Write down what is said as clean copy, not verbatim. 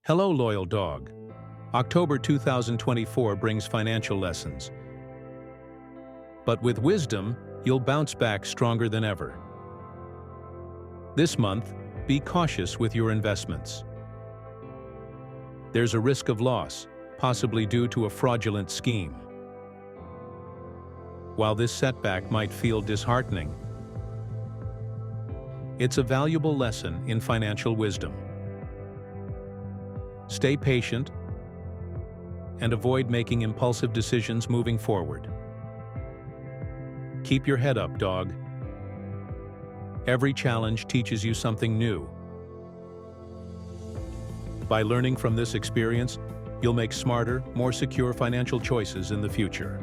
Hello, loyal dog. October 2024 brings financial lessons. But with wisdom, you'll bounce back stronger than ever. This month, be cautious with your investments. There's a risk of loss, possibly due to a fraudulent scheme. While this setback might feel disheartening, it's a valuable lesson in financial wisdom. Stay patient and avoid making impulsive decisions moving forward. Keep your head up, dog. Every challenge teaches you something new. By learning from this experience, you'll make smarter, more secure financial choices in the future.